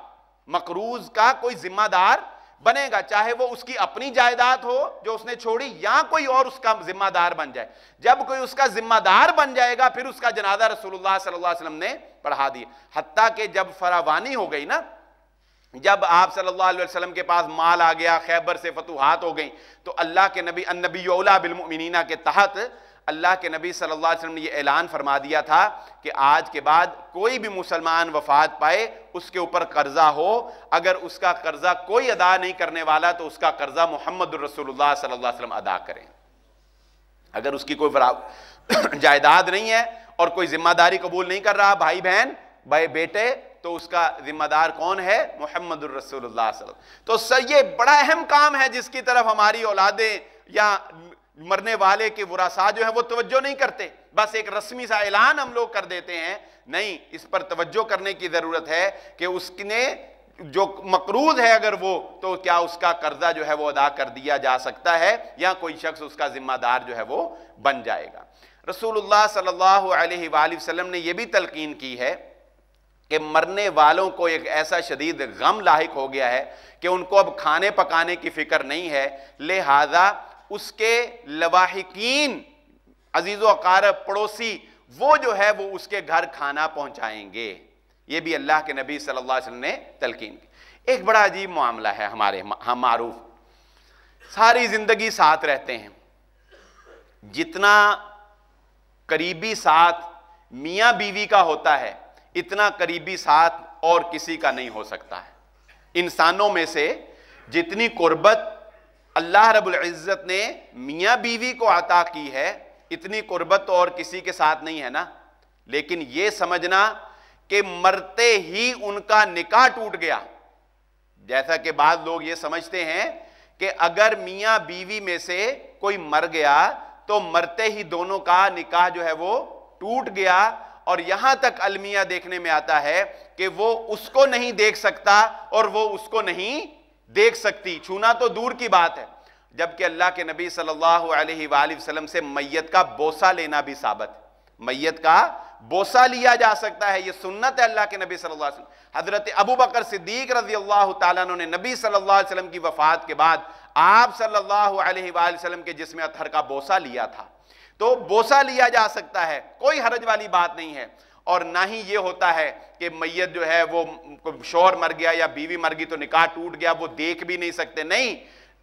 مقروض کا کوئی ذمہ دار بنے گا، چاہے وہ اس کی اپنی جائیداد ہو جو اس نے چھوڑی یا کوئی اور اس کا ذمہ دار بن جائے. جب کوئی اس کا ذمہ دار بن جائے گا پھر اس کا جنازہ رسول اللہ صلی اللہ علیہ وسلم نے پڑھا دیا. حتیٰ کہ جب فراوانی ہو گئی نا، جب آپ صلی اللہ علیہ وسلم کے پاس مال آ گیا، خیبر سے فتوحات ہو گئیں، تو اللہ کے نبی النبی اولیٰ بالمؤمنین کے تحت اللہ کے نبی صلی اللہ علیہ وسلم نے یہ اعلان فرما دیا تھا کہ آج کے بعد کوئی بھی مسلمان وفات پائے اس کے اوپر قرضہ ہو، اگر اس کا قرضہ کوئی ادا نہیں کرنے والا تو اس کا قرضہ محمد الرسول اللہ صلی اللہ علیہ وسلم ادا کریں. اگر اس کی کوئی جائیداد نہیں ہے اور کوئی ذمہ داری قبول نہیں کر رہا، بھائی بہن بھائی بیٹے، تو اس کا ذمہ دار کون ہے؟ محمد الرسول اللہ صلی اللہ علیہ وسلم. تو سر یہ بڑا اہم کام ہے جس کی طرف ہماری اولادیں یا مرنے والے کے ورثاء جو ہیں وہ توجہ نہیں کرتے. بس ایک رسمی سا اعلان ہم لوگ کر دیتے ہیں. نہیں، اس پر توجہ کرنے کی ضرورت ہے کہ اس نے جو مقروض ہے اگر وہ، تو کیا اس کا قرضہ جو ہے وہ ادا کر دیا جا سکتا ہے یا کوئی شخص اس کا ذمہ دار جو ہے وہ بن جائے گا. رسول اللہ صلی اللہ علیہ وآلہ وسلم نے یہ بھی تلقین کی ہے کہ مرنے والوں کو ایک ایسا شدید غم لاحق ہو گیا ہے کہ ان کو اب کھانے پکانے کی فکر نہیں ہے، لہذا اس کے لواحقین، عزیز و اقارب، پڑوسی، وہ جو ہے وہ اس کے گھر کھانا پہنچائیں گے. یہ بھی اللہ کے نبی صلی اللہ علیہ وسلم نے تلقین کی. ایک بڑا عجیب معاملہ ہے ہمارے ہم معروف، ساری زندگی ساتھ رہتے ہیں، جتنا قریبی ساتھ میاں بیوی کا ہوتا ہے اتنا قریبی ساتھ اور کسی کا نہیں ہو سکتا ہے. انسانوں میں سے جتنی قربت اللہ رب العزت نے میاں بیوی کو عطا کی ہے اتنی قربت تو اور کسی کے ساتھ نہیں ہے نا. لیکن یہ سمجھنا کہ مرتے ہی ان کا نکاح ٹوٹ گیا، جیسا کہ بعض لوگ یہ سمجھتے ہیں کہ اگر میاں بیوی میں سے کوئی مر گیا تو مرتے ہی دونوں کا نکاح جو ہے وہ ٹوٹ گیا. اور یہاں تک المیہ دیکھنے میں آتا ہے کہ وہ اس کو نہیں دیکھ سکتا اور وہ اس کو نہیں دیکھ سکتی، چھونا تو دور کی بات ہے. جبکہ اللہ کے نبی صلی اللہ علیہ وآلہ وسلم سے میت کا بوسہ لینا بھی ثابت ہے. میت کا بوسہ لیا جا سکتا ہے، یہ سنت ہے اللہ کے نبی صلی اللہ علیہ وسلم. حضرت ابو بکر صدیق رضی اللہ تعالیٰ عنہ نے نبی صلی اللہ علیہ وسلم کی وفات کے بعد آپ صلی اللہ علیہ وآلہ وسلم کے جسم اطہر کا بوسہ لیا تھا. تو بوسہ لیا جا سکتا ہے، کوئی حرج والی بات نہیں ہے. اور نہ ہی یہ ہوتا ہے کہ میت جو ہے وہ شوہر مر گیا یا بیوی مر گئی تو نکاح ٹوٹ گیا، وہ دیکھ بھی نہیں سکتے. نہیں،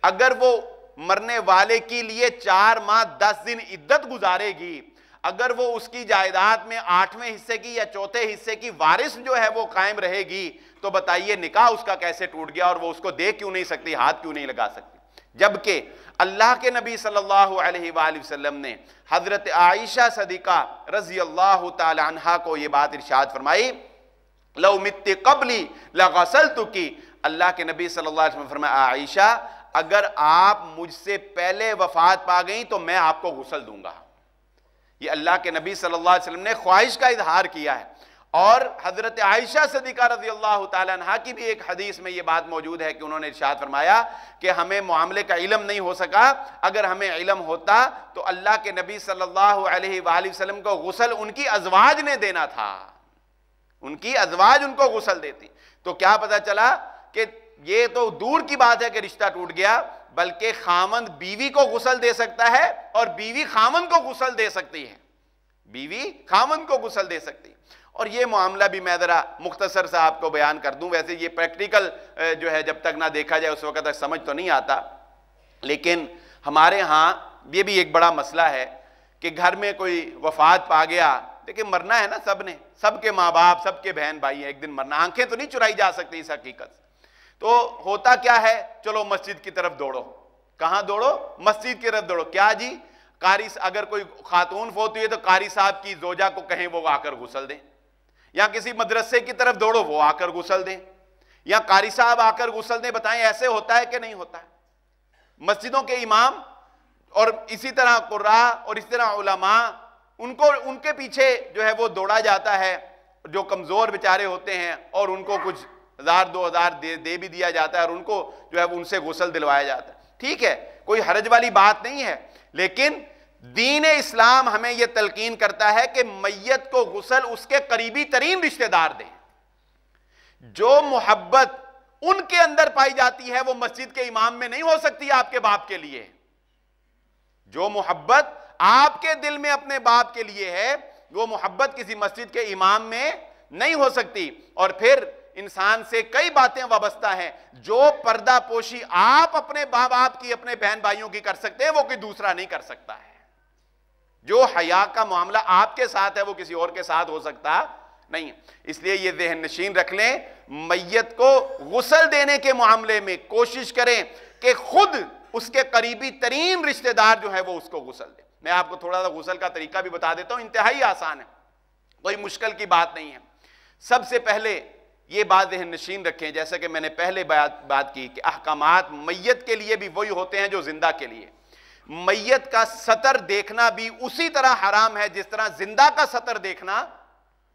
اگر وہ مرنے والے کے لیے 4 ماہ 10 دن عدت گزارے گی، اگر وہ اس کی جائیداد میں 8ویں حصے کی یا 4تھے حصے کی وارث جو ہے وہ قائم رہے گی، تو بتائیے نکاح اس کا کیسے ٹوٹ گیا اور وہ اس کو دیکھ کیوں نہیں سکتی، ہاتھ کیوں نہیں لگا سکتی. جبکہ اللہ کے نبی صلی اللہ علیہ وآلہ وسلم نے حضرت عائشہ صدیقہ رضی اللہ تعالی عنہا کو یہ بات ارشاد فرمائی، لو مت قبلی لغسلتکی. اللہ کے نبی صلی اللہ علیہ وسلم فرمایا، عائشہ اگر آپ مجھ سے پہلے وفات پا گئیں تو میں آپ کو غسل دوں گا. یہ اللہ کے نبی صلی اللہ علیہ وسلم نے خواہش کا اظہار کیا ہے. اور حضرت عائشہ صدیقہ رضی اللہ تعالیٰ عنہا کی بھی ایک حدیث میں یہ بات موجود ہے کہ انہوں نے ارشاد فرمایا کہ ہمیں معاملے کا علم نہیں ہو سکا، اگر ہمیں علم ہوتا تو اللہ کے نبی صلی اللہ علیہ وآلہ وسلم کو غسل ان کی ازواج نے دینا تھا، ان کی ازواج ان کو غسل دیتی. تو کیا پتہ چلا کہ یہ تو دور کی بات ہے کہ رشتہ ٹوٹ گیا، بلکہ خامند بیوی کو غسل دے سکتا ہے اور بیوی خامند کو غسل دے سکتی ہے، بیوی خامند کو غسل دے سکتی. اور یہ معاملہ بھی میں ذرا مختصر سے آپ کو بیان کر دوں، ویسے یہ پریکٹیکل جو ہے جب تک نہ دیکھا جائے اس وقت تک سمجھ تو نہیں آتا، لیکن ہمارے ہاں یہ بھی ایک بڑا مسئلہ ہے کہ گھر میں کوئی وفات پا گیا، لیکن مرنا ہے نا سب نے، سب کے ماں باپ، سب کے بہن بھائی ہیں، ایک دن مرنا، آنکھیں تو نہیں چرائی جا سکتی اس حقیقت سے۔ تو ہوتا کیا ہے، چلو مسجد کی طرف دوڑو، کہاں دوڑو؟ مسجد کی طرف دوڑو، کیا جی قاری، اگر کوئی خاتون فوت ہوئی ہے تو قاری صاحب کی زوجہ کو کہیں وہ آ کر غسل دیں، یا کسی مدرسے کی طرف دوڑو وہ آ کر غسل دیں، یا قاری صاحب آ کر غسل دیں۔ بتائیں ایسے ہوتا ہے کہ نہیں ہوتا ہے؟ مسجدوں کے امام اور اسی طرح قراء اور اسی طرح علماء، ان کے پیچھے جو ہے وہ دوڑا جاتا ہے، جو کمزور بیچارے ہوتے ہیں، اور ان کو کچھ 1000-2000 دے بھی دیا جاتا ہے، اور ان کو جو ہے ان سے غسل دلوایا جاتا ہے۔ ٹھیک ہے، کوئی حرج والی بات نہیں ہے، لیکن دین اسلام ہمیں یہ تلقین کرتا ہے کہ میت کو غسل اس کے قریبی ترین رشتہ دار دیں۔ جو محبت ان کے اندر پائی جاتی ہے وہ مسجد کے امام میں نہیں ہو سکتی آپ کے باپ کے لیے۔ جو محبت آپ کے دل میں اپنے باپ کے لیے ہے وہ محبت کسی مسجد کے امام میں نہیں ہو سکتی۔ اور پھر انسان سے کئی باتیں وابستہ ہیں، جو پردہ پوشی آپ اپنے ماں باپ کی، اپنے بہن بھائیوں کی کر سکتے ہیں، وہ کوئی دوسرا نہیں کر سکتا ہے۔ جو حیا کا معاملہ آپ کے ساتھ ہے وہ کسی اور کے ساتھ ہو سکتا نہیں۔ اس لیے یہ ذہن نشین رکھ لیں، میت کو غسل دینے کے معاملے میں کوشش کریں کہ خود اس کے قریبی ترین رشتہ دار جو ہے وہ اس کو غسل دے۔ میں آپ کو تھوڑا سا غسل کا طریقہ بھی بتا دیتا ہوں، انتہائی آسان ہے، کوئی مشکل کی بات نہیں ہے۔ سب سے پہلے یہ بات ذہن نشین رکھیں، جیسا کہ میں نے پہلے بات کی کہ احکامات میت کے لیے بھی وہی ہوتے ہیں جو زندہ کے لیے۔ میت کا سطر دیکھنا بھی اسی طرح حرام ہے جس طرح زندہ کا سطر دیکھنا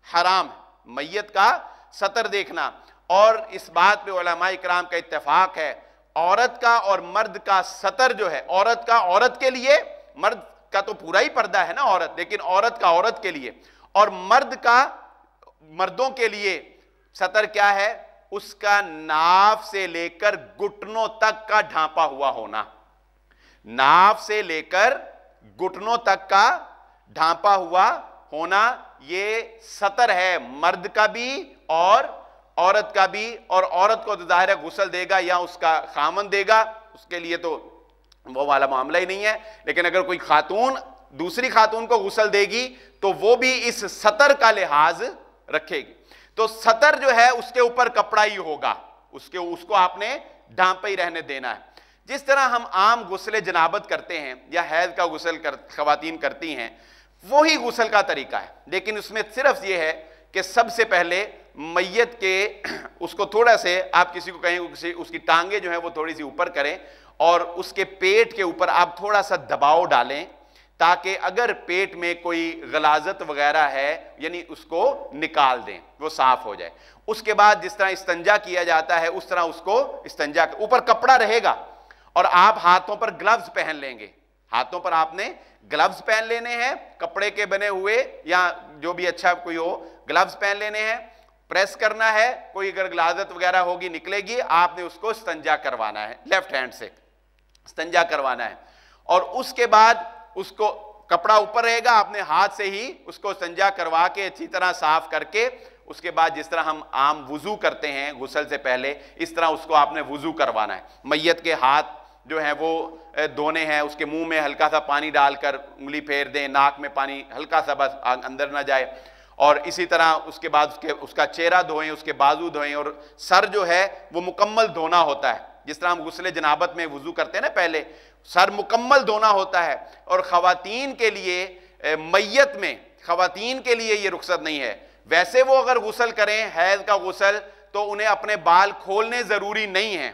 حرام ہے۔ میت کا سطر دیکھنا، اور اس بات پہ علماء کرام کا اتفاق ہے، عورت کا اور مرد کا سطر جو ہے، عورت کا عورت کے لیے، مرد کا تو پورا ہی پردہ ہے نا عورت، لیکن عورت کا عورت کے لیے، اور مرد کا مردوں کے لیے سطر کیا ہے؟ اس کا ناف سے لے کر گھٹنوں تک کا ڈھانپا ہوا ہونا۔ ناف سے لے کر گھٹنوں تک کا ڈھانپا ہوا ہونا، یہ سطر ہے مرد کا بھی اور عورت کا بھی۔ اور عورت کو تو ظاہر ہے غسل دے گا یا اس کا خامن دے گا، اس کے لیے تو وہ والا معاملہ ہی نہیں ہے، لیکن اگر کوئی خاتون دوسری خاتون کو غسل دے گی تو وہ بھی اس سطر کا لحاظ رکھے گی۔ تو سطر جو ہے اس کے اوپر کپڑا ہی ہوگا، اس کو آپ نے ڈھانپا ہی رہنے دینا ہے۔ جس طرح ہم عام غسل جنابت کرتے ہیں یا حیض کا غسل خواتین کرتی ہیں، وہی غسل کا طریقہ ہے، لیکن اس میں صرف یہ ہے کہ سب سے پہلے میت کے اس کو تھوڑا سے آپ کسی کو کہیں اس کی ٹانگیں جو ہیں وہ تھوڑی سی اوپر کریں، اور اس کے پیٹ کے اوپر آپ تھوڑا سا دباؤ ڈالیں تاکہ اگر پیٹ میں کوئی غلاظت وغیرہ ہے یعنی اس کو نکال دیں، وہ صاف ہو جائے۔ اس کے بعد جس طرح استنجا کیا جاتا ہے اس طرح اس کو استنجا، اوپر کپڑا رہے گا، اور آپ ہاتھوں پر گلوز پہن لیں گے، ہاتھوں پر آپ نے گلوز پہن لینے ہیں کپڑے کے بنے ہوئے یا جو بھی اچھا کوئی ہو، گلوز پہن لینے ہیں، پریس کرنا ہے، کوئی اگر غلاظت وغیرہ ہوگی نکلے گی، آپ نے اس کو استنجا کروانا ہے، لیفٹ ہینڈ سے استنجا کروانا ہے، اور اس کے بعد اس کو کپڑا اوپر رہے گا، آپ نے ہاتھ سے ہی اس کو استنجا کروا کے اچھی طرح صاف کر کے، اس کے بعد جس طرح ہم عام وضو کرتے ہیں غسل سے پہلے، اس طرح اس کو آپ نے وضو کروانا ہے۔ میت کے ہاتھ جو ہیں وہ دھونے ہیں، اس کے منہ میں ہلکا سا پانی ڈال کر انگلی پھیر دیں، ناک میں پانی ہلکا سا بس اندر نہ جائے، اور اسی طرح اس کے بعد اس کا چہرہ دھوئیں، اس کے بازو دھوئیں، اور سر جو ہے وہ مکمل دھونا ہوتا ہے، جس طرح ہم غسل جنابت میں وضو کرتے ہیں نا پہلے، سر مکمل دھونا ہوتا ہے۔ اور خواتین کے لیے میت میں خواتین کے لیے یہ رخصت نہیں ہے، ویسے وہ اگر غسل کریں حیض کا غسل تو انہیں اپنے بال کھولنے ضروری نہیں ہیں،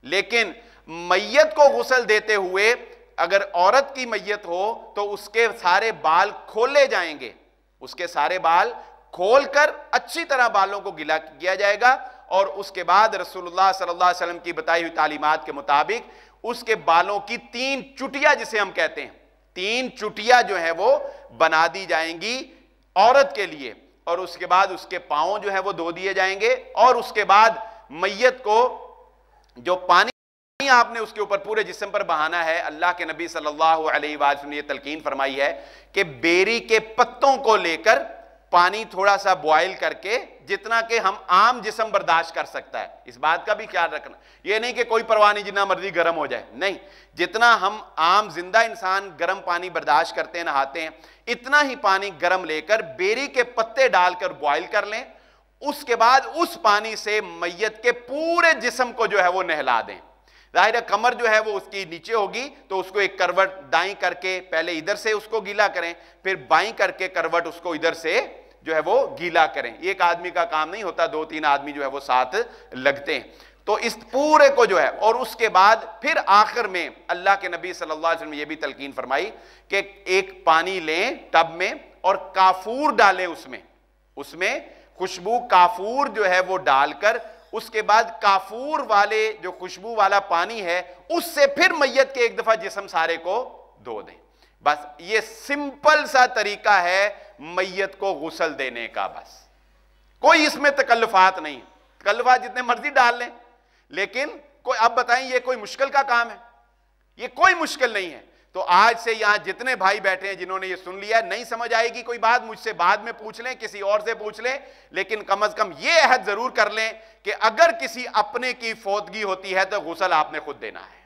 لیکن میت کو غسل دیتے ہوئے اگر عورت کی میت ہو تو اس کے سارے بال کھولے جائیں گے، اس کے سارے بال کھول کر اچھی طرح بالوں کو گیلا کیا جائے گا، اور اس کے بعد رسول اللہ صلی اللہ علیہ وسلم کی بتائی ہوئی تعلیمات کے مطابق اس کے بالوں کی 3 چٹیاں جسے ہم کہتے ہیں، 3 چٹیاں جو ہیں وہ بنا دی جائیں گی عورت کے لیے، اور اس کے بعد اس کے پاؤں جو ہیں وہ دھو دیے جائیں گے، اور اس کے بعد میت کو جو پانی آپ نے اس کے اوپر پورے جسم پر بہانا ہے، اللہ کے نبی صلی اللہ علیہ وآلہ وسلم نے یہ تلقین فرمائی ہے کہ بیری کے پتوں کو لے کر پانی تھوڑا سا بوائل کر کے جتنا کہ ہم عام جسم برداشت کر سکتا ہے. اس بات کا بھی خیال رکھنا, یہ نہیں کہ کوئی پرواہ نہیں جتنا مرضی گرم ہو جائے, نہیں, جتنا ہم عام زندہ انسان گرم پانی برداشت کرتے ہیں نہاتے ہیں اتنا ہی پانی گرم لے کر بیری کے پتے ڈال کر بوائل کر لیں. اس کے بعد اس پانی سے میت کے پورے جسم کو جو ہے وہ نہلا دیں. ظاہر ہے کمر جو ہے وہ اس کی نیچے ہوگی تو اس کو ایک کروٹ دائیں کر کے پہلے ادھر سے اس کو گیلا کریں, پھر بائیں کر کے کروٹ اس کو ادھر سے جو ہے وہ گیلا کریں. ایک آدمی کا کام نہیں ہوتا, 2-3 آدمی جو ہے وہ ساتھ لگتے ہیں. تو اس پورے کو جو ہے, اور اس کے بعد پھر آخر میں اللہ کے نبی صلی اللہ علیہ وسلم نے یہ بھی تلقین فرمائی کہ ایک پانی لیں ٹب میں اور کافور ڈالیں اس میں خوشبو کافور جو ہے وہ ڈال کر, اس کے بعد کافور والے جو خوشبو والا پانی ہے اس سے پھر میت کے ایک دفعہ جسم سارے کو دھو دیں. بس یہ سمپل سا طریقہ ہے میت کو غسل دینے کا. بس کوئی اس میں تکلفات نہیں, تکلفات جتنے مرضی ڈال لیں, لیکن اب بتائیں یہ کوئی مشکل کا کام ہے؟ یہ کوئی مشکل نہیں ہے. تو آج سے یہاں جتنے بھائی بیٹھے ہیں جنہوں نے یہ سن لیا, نہیں سمجھ آئے گی کوئی بات مجھ سے بعد میں پوچھ لیں, کسی اور سے پوچھ لیں, لیکن کم از کم یہ عہد ضرور کر لیں کہ اگر کسی اپنے کی فوتگی ہوتی ہے تو غسل آپ نے خود دینا ہے,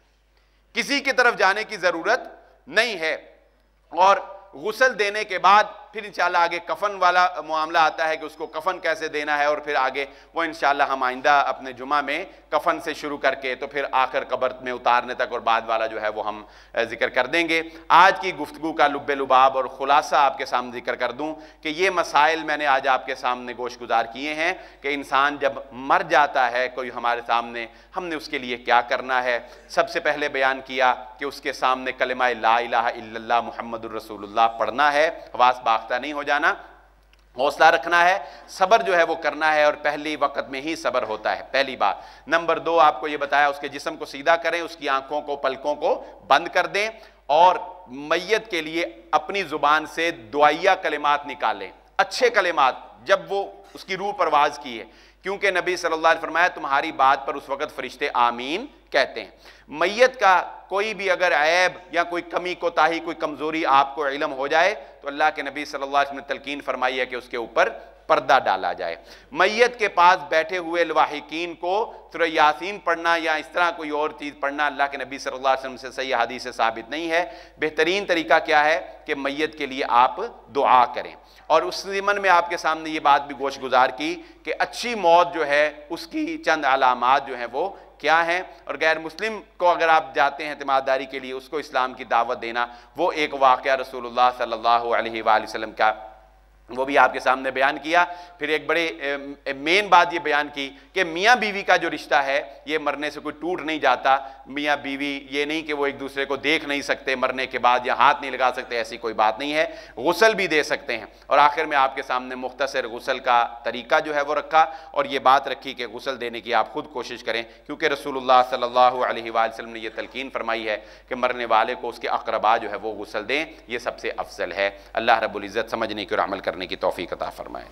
کسی کی طرف جانے کی ضرورت نہیں ہے. اور غسل دینے کے بعد پھر انشاءاللہ آگے کفن والا معاملہ آتا ہے کہ اس کو کفن کیسے دینا ہے, اور پھر آگے وہ انشاءاللہ ہم آئندہ اپنے جمعہ میں کفن سے شروع کر کے تو پھر آخر قبر میں اتارنے تک اور بعد والا جو ہے وہ ہم ذکر کر دیں گے. آج کی گفتگو کا لب لباب اور خلاصہ آپ کے سامنے ذکر کر دوں کہ یہ مسائل میں نے آج آپ کے سامنے گوش گزار کیے ہیں کہ انسان جب مر جاتا ہے کوئی ہمارے سامنے, ہم نے اس کے لیے کیا کرنا ہے. سب سے پہلے بیان کیا کہ اس کے سامنے کلمہ لا الہ الا اللہ محمد الرسول اللہ پڑھنا ہے, حواس باختہ نہیں ہو جانا, حوصلہ رکھنا ہے, صبر جو ہے وہ کرنا ہے, اور پہلی وقت میں ہی صبر ہوتا ہے, پہلی بات. نمبر 2 آپ کو یہ بتایا اس کے جسم کو سیدھا کریں, اس کی آنکھوں کو پلکوں کو بند کر دیں, اور میت کے لیے اپنی زبان سے دعائیہ کلمات نکالیں, اچھے کلمات, جب وہ اس کی روح پرواز کی ہے, کیونکہ نبی صلی اللہ علیہ وسلم فرمایا تمہاری بات پر اس وقت فرشتے آمین کہتے ہیں. میت کا کوئی بھی اگر عیب یا کوئی کمی کوتاہی کوئی کمزوری آپ کو علم ہو جائے تو اللہ کے نبی صلی اللہ علیہ وسلم نے تلقین فرمائی ہے کہ اس کے اوپر پردہ ڈالا جائے. میت کے پاس بیٹھے ہوئے لواحقین کو سورہ یاسین پڑھنا یا اس طرح کوئی اور چیز پڑھنا اللہ کے نبی صلی اللہ علیہ وسلم سے صحیح حدیث سے ثابت نہیں ہے. بہترین طریقہ کیا ہے کہ میت کے لیے آپ دعا کریں. اور اس ضمن میں آپ کے سامنے یہ بات بھی گوش گزار کی کہ اچھی موت جو ہے اس کی چند علامات جو ہیں وہ کیا ہیں, اور غیر مسلم کو اگر آپ جاتے ہیں اعتماد داری کے لیے اس کو اسلام کی دعوت دینا, وہ ایک واقعہ رسول اللہ صلی اللہ علیہ وآلہ وسلم کا وہ بھی آپ کے سامنے بیان کیا. پھر ایک بڑے مین بات یہ بیان کی کہ میاں بیوی کا جو رشتہ ہے یہ مرنے سے کوئی ٹوٹ نہیں جاتا. میاں بیوی یہ نہیں کہ وہ ایک دوسرے کو دیکھ نہیں سکتے مرنے کے بعد یا ہاتھ نہیں لگا سکتے, ایسی کوئی بات نہیں ہے, غسل بھی دے سکتے ہیں. اور آخر میں آپ کے سامنے مختصر غسل کا طریقہ جو ہے وہ رکھا, اور یہ بات رکھی کہ غسل دینے کی آپ خود کوشش کریں, کیونکہ رسول اللہ صلی اللہ علیہ وآلہ وسلم نے یہ تلقین فرمائی ہے کہ مرنے والے کو اس کے اقربا جو ہے وہ غسل دیں, یہ سب سے افضل ہے. اللہ رب العزت سمجھنے کی اور عمل کرنے کی توفیق عطا فرمائے.